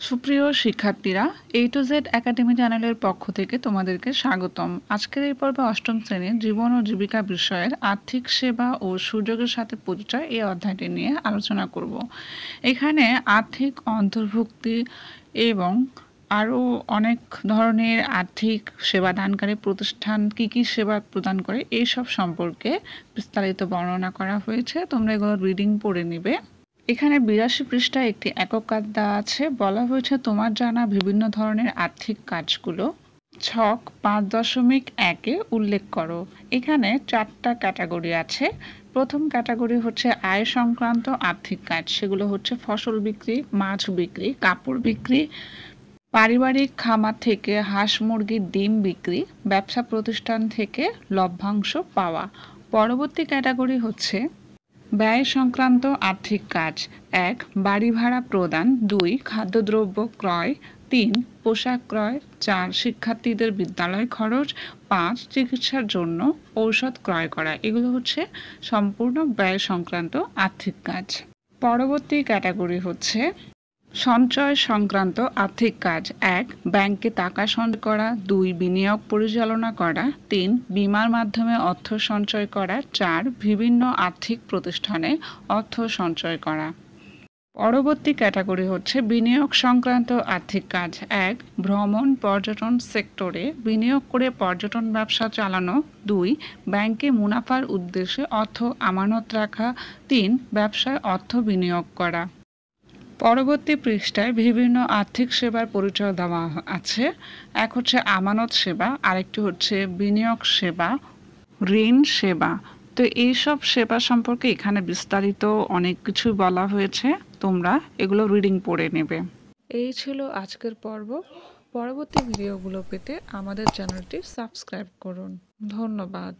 সুপ্রিয় শিক্ষার্থীরা, A to Z academy চ্যানেলের পক্ষ থেকে তোমাদেরকে স্বাগতম। আজকের এই পর্বে অষ্টম শ্রেণীর জীবন ও জীবিকা বিষয়ের আর্থিক সেবা ও সুযোগের সাথে পরিচয় এই অধ্যায়টি নিয়ে আলোচনা করব। এখানে আর্থিক অন্তর্ভুক্তি এবং আরও অনেক ধরনের আর্থিক সেবাদানকারী প্রতিষ্ঠান কী সেবা প্রদান করে এইসব সম্পর্কে বিস্তারিত বর্ণনা করা হয়েছে। তোমরা এগুলো রিডিং পড়ে নিবে। এখানে 82 পৃষ্ঠায় একটি একক কাজ দেওয়া আছে। বলা হয়েছে তোমার জানা বিভিন্ন ধরনের আর্থিক কাজগুলো ছক 5.1-এ উল্লেখ করো। এখানে 4টা ক্যাটাগরি আছে। প্রথম ক্যাটাগরি হচ্ছে আয় সংক্রান্ত আর্থিক কাজ, সেগুলো হচ্ছে ফসল বিক্রি, মাছ বিক্রি, কাপড় বিক্রি, পারিবারিক খামার থেকে হাঁস মুরগির ডিম বিক্রি, ব্যবসা প্রতিষ্ঠান থেকে লভ্যাংশ পাওয়া। পরবর্তী ক্যাটাগরি হচ্ছে ব্যয় সংক্রান্ত আর্থিক কাজ। 1. বাড়ি ভাড়া প্রদান, 2. খাদ্যদ্রব্য ক্রয়, 3. পোশাক ক্রয়, 4. শিক্ষার্থীদের বিদ্যালয় খরচ, 5. চিকিৎসার জন্য ঔষধ ক্রয় করা। এগুলো হচ্ছে সম্পূর্ণ ব্যয় সংক্রান্ত আর্থিক কাজ। পরবর্তী ক্যাটাগরি হচ্ছে সঞ্চয় সংক্রান্ত আর্থিক কাজ। 1. ব্যাংকে টাকা সঞ্চয় করা, 2. বিনিয়োগ পরিচালনা করা, 3. বীমার মাধ্যমে অর্থ সঞ্চয় করা, 4. বিভিন্ন আর্থিক প্রতিষ্ঠানে অর্থ সঞ্চয় করা। পরবর্তী ক্যাটাগরি হচ্ছে বিনিয়োগ সংক্রান্ত আর্থিক কাজ। 1. ভ্রমণ পর্যটন সেক্টরে বিনিয়োগ করে পর্যটন ব্যবসা চালানো, 2. ব্যাংকে মুনাফার উদ্দেশ্যে অর্থ আমানত রাখা, 3. ব্যবসায় অর্থ বিনিয়োগ করা। পরবর্তী পৃষ্ঠায় বিভিন্ন আর্থিক সেবার পরিচয় দেওয়া আছে। এক হচ্ছে আমানত সেবা, আরেকটি হচ্ছে বিনিয়োগ সেবা, ঋণ সেবা। তো এইসব সেবা সম্পর্কে এখানে বিস্তারিত অনেক কিছু বলা হয়েছে, তোমরা এগুলো রিডিং পড়ে নেবে। এই ছিল আজকের পর্ব। পরবর্তী ভিডিওগুলো পেতে আমাদের চ্যানেলটি সাবস্ক্রাইব করুন। ধন্যবাদ।